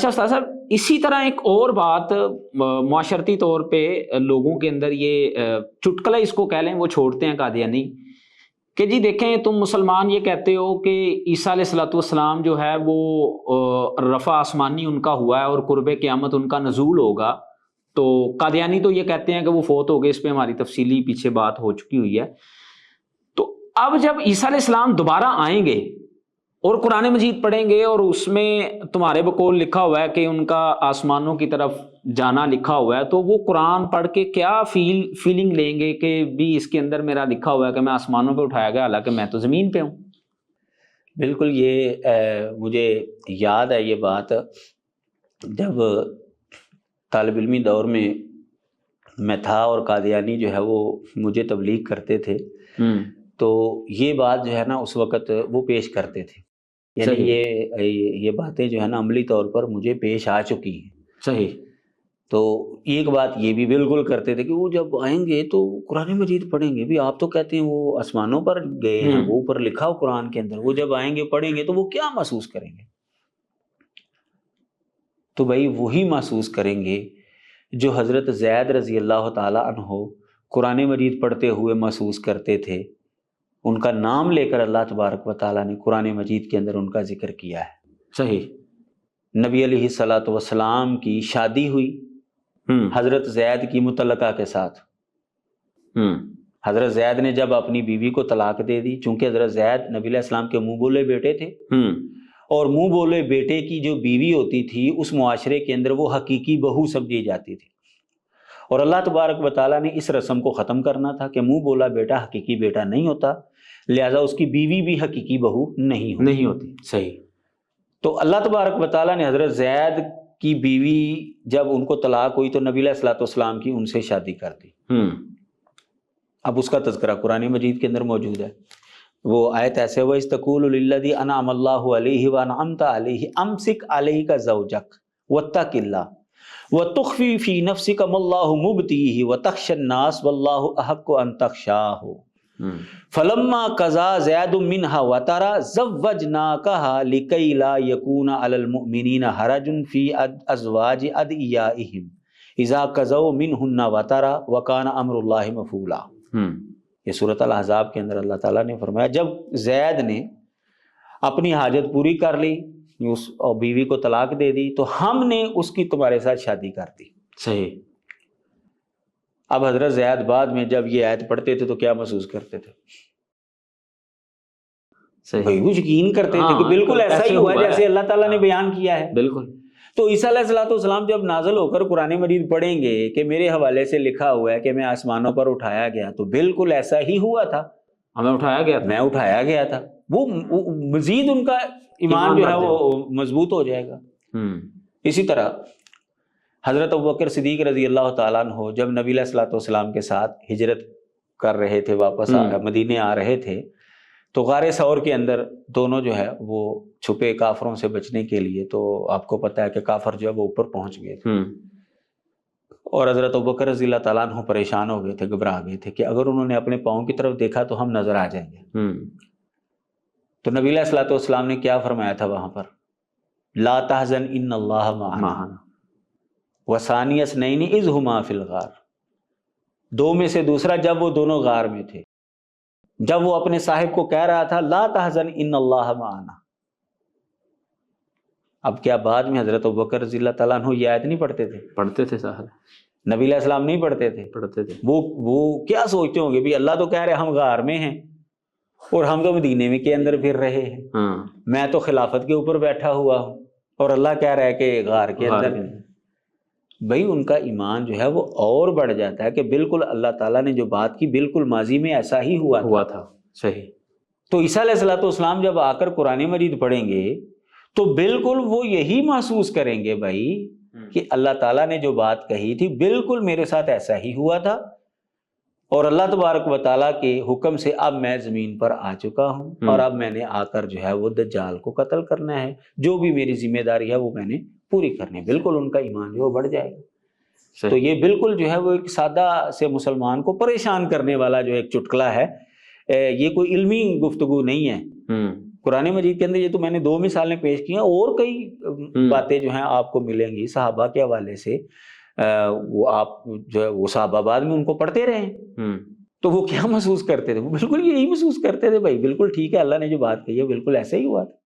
اچھا استاد صاحب، اسی طرح ایک اور بات معاشرتی طور پہ لوگوں کے اندر یہ چٹکلا اس کو کہہ لیں، وہ چھوڑتے ہیں قادیانی کہ جی دیکھیں تم مسلمان یہ کہتے ہو کہ عیسیٰ علیہ الصلوۃ والسلام جو ہے وہ رفع آسمانی ان کا ہوا ہے اور قرب قیامت ان کا نزول ہوگا، تو قادیانی تو یہ کہتے ہیں کہ وہ فوت ہو گئے، اس پہ ہماری تفصیلی پیچھے بات ہو چکی ہوئی ہے۔ تو اب جب عیسیٰ علیہ السلام دوبارہ آئیں گے اور قرآن مجید پڑھیں گے اور اس میں تمہارے بقول لکھا ہوا ہے کہ ان کا آسمانوں کی طرف جانا لکھا ہوا ہے، تو وہ قرآن پڑھ کے کیا فیلنگ لیں گے کہ بھی اس کے اندر میرا لکھا ہوا ہے کہ میں آسمانوں پہ اٹھایا گیا حالانکہ میں تو زمین پہ ہوں؟ بالکل، یہ مجھے یاد ہے یہ بات، جب طالب علمی دور میں تھا اور قادیانی جو ہے وہ مجھے تبلیغ کرتے تھے، تو یہ بات جو ہے نا اس وقت وہ پیش کرتے تھے، یعنی یہ باتیں جو ہے نا عملی طور پر مجھے پیش آ چکی ہیں۔ صحیح۔ تو ایک بات یہ بھی بالکل کرتے تھے کہ وہ جب آئیں گے تو قرآن مجید پڑھیں گے، بھی آپ تو کہتے ہیں وہ آسمانوں پر گئے ہیں، وہ اوپر لکھا ہو قرآن کے اندر، وہ جب آئیں گے پڑھیں گے تو وہ کیا محسوس کریں گے؟ تو بھائی وہی محسوس کریں گے جو حضرت زید رضی اللہ تعالی عنہ قرآن مجید پڑھتے ہوئے محسوس کرتے تھے۔ ان کا نام لے کر اللہ تبارک و تعالیٰ نے قرآن مجید کے اندر ان کا ذکر کیا ہے۔ صحیح۔ نبی علیہ الصلوۃ والسلام کی شادی ہوئی حضرت زید کی مطلقہ کے ساتھ۔ حضرت زید نے جب اپنی بیوی کو طلاق دے دی، چونکہ حضرت زید نبی علیہ السلام کے منہ بولے بیٹے تھے، اور منہ بولے بیٹے کی جو بیوی ہوتی تھی اس معاشرے کے اندر وہ حقیقی بہو سمجھی جاتی تھی، اور اللہ تبارک و تعالیٰ نے اس رسم کو ختم کرنا تھا کہ منہ بولا بیٹا حقیقی بیٹا نہیں ہوتا، لہذا اس کی بیوی بھی حقیقی بہو نہیں ہوتی۔ صحیح۔ تو اللہ تبارک و تعالیٰ نے حضرت زید کی بیوی جب ان کو طلاق ہوئی تو نبی علیہ الصلوۃ والسلام کی ان سے شادی کر دی۔ اب اس کا تذکرہ قرآن مجید کے اندر موجود ہے، وہ آیت ایسے وَإِذْ تَقُولُ لِلَّذِي أَنْعَمَ اللَّهُ عَلَيْهِ وَأَنْعَمْتَ عَلَيْهِ أَمْسِكْ عَلَيْكَ زَوْجَكَ وَاتَّقِ اللَّهَ وَتُخْفِي فِي نَفْسِكَ مَا اللَّهُ مُبْدِيهِ وَتَخْشَى النَّاسَ وَاللَّهُ أَحَقُّ أَن تَخْشَاهُ فَلَمَّا قَضَىٰ زَيْدٌ مِّنْهَا وَطَرًا زَوَّجْنَاكَهَا لِكَيْ لَا يَكُونَ عَلَى الْمُؤْمِنِينَ حَرَجٌ فِي أَزْوَاجِ أَدْعِيَائِهِمْ إِذَا قَضَوْا مِنْهُنَّ وَطَرًا وَكَانَ أَمْرُ اللَّهِ مَفْعُولًا۔ یہ سورۃ الاحزاب کے اندر اللہ تعالیٰ نے فرمایا جب زید نے اپنی حاجت پوری کر لی اس اور بیوی کو طلاق دے دی تو ہم نے اس کی تمہارے ساتھ شادی کر دی۔ صحیح۔ اب حضرت زید بعد میں جب یہ آیت پڑھتے تھے تو کیا محسوس کرتے تھے؟ صحیح، وہ یقین کرتے تھے کہ بالکل ایسا ہی ہوا جیسے اللہ تعالیٰ نے بیان کیا ہے۔ بالکل۔ تو عیسیٰ علیہ الصلوۃ والسلام جب نازل ہو کر قرآن مجید پڑھیں گے کہ میرے حوالے سے لکھا ہوا ہے کہ میں آسمانوں پر اٹھایا گیا، تو بالکل ایسا ہی ہوا تھا، ہمیں اٹھایا گیا تھا، میں اٹھایا گیا تھا۔ وہ مزید ان کا ایمان جو ہے وہ مضبوط ہو جائے گا۔ اسی طرح حضرت ابوبکر صدیق رضی اللہ تعالیٰ عنہ جب نبی علیہ الصلوۃ والسلام کے ساتھ ہجرت کر رہے تھے، واپس مدینے آ رہے تھے، تو غار ثور کے اندر دونوں جو ہے وہ چھپے کافروں سے بچنے کے لیے، تو آپ کو پتہ ہے کہ کافر جو ہے وہ اوپر پہنچ گئے تھے، اور حضرت ابوبکر رضی اللہ تعالیٰ عنہ پریشان ہو گئے تھے، گھبرا گئے تھے کہ اگر انہوں نے اپنے پاؤں کی طرف دیکھا تو ہم نظر آ جائیں گے۔ تو نبی علیہ الصلوۃ والسلام نے کیا فرمایا تھا وہاں پر؟ لا تحزن ان اللہ معنا وثانی اثنین اذ ہما فی الغار، دو میں سے دوسرا جب وہ دونوں غار میں تھے، جب وہ اپنے صاحب کو کہہ رہا تھا لا تحزن ان اللہ معنا۔ اب کیا بعد میں حضرت ابوبکر رضی اللہ تعالیٰ عنہ یہ آیت نہیں پڑھتے تھے؟ پڑھتے تھے صاحب، نبی علیہ السلام نہیں پڑھتے تھے؟ پڑھتے تھے۔ وہ کیا سوچتے ہوں گے بھی اللہ تو کہہ رہے ہم غار میں ہیں اور ہم تو مدینے میں کے اندر پھر رہے ہیں، میں تو خلافت کے اوپر بیٹھا ہوا ہوں اور اللہ کہہ رہا ہے کہ غار کے اندر۔ بھائی ان کا ایمان جو ہے وہ اور بڑھ جاتا ہے کہ بالکل اللہ تعالیٰ نے جو بات کی بالکل ماضی میں ایسا ہی ہوا تھا۔ صحیح۔ تو عیسیٰ علیہ الصلوۃ والسلام جب آ کر قرآن مجید پڑھیں گے تو بالکل وہ یہی محسوس کریں گے بھائی کہ اللہ تعالیٰ نے جو بات کہی تھی بالکل میرے ساتھ ایسا ہی ہوا تھا، اور اللہ تبارک و تعالیٰ کے حکم سے اب میں زمین پر آ چکا ہوں اور اب میں نے آ کر جو ہے وہ دجال کو قتل کرنا ہے، جو بھی میری ذمہ داری ہے وہ میں نے پوری کرنی ہے۔ بالکل ان کا ایمان جو بڑھ جائے گا۔ تو یہ بالکل جو ہے وہ ایک سادہ سے مسلمان کو پریشان کرنے والا جو ایک چٹکلا ہے، یہ کوئی علمی گفتگو نہیں ہے، قرآن مجید کے اندر یہ تو میں نے 2 مثالیں پیش کی ہیں، اور کئی باتیں جو ہیں آپ کو ملیں گی صحابہ کے حوالے سے، وہ آپ جو ہے وہ صحابہ بعد میں ان کو پڑھتے رہے ہیں، تو وہ کیا محسوس کرتے تھے؟ وہ بالکل یہی محسوس کرتے تھے، بھائی بالکل ٹھیک ہے، اللہ نے جو بات کہی ہے بالکل ایسے ہی ہوا تھا۔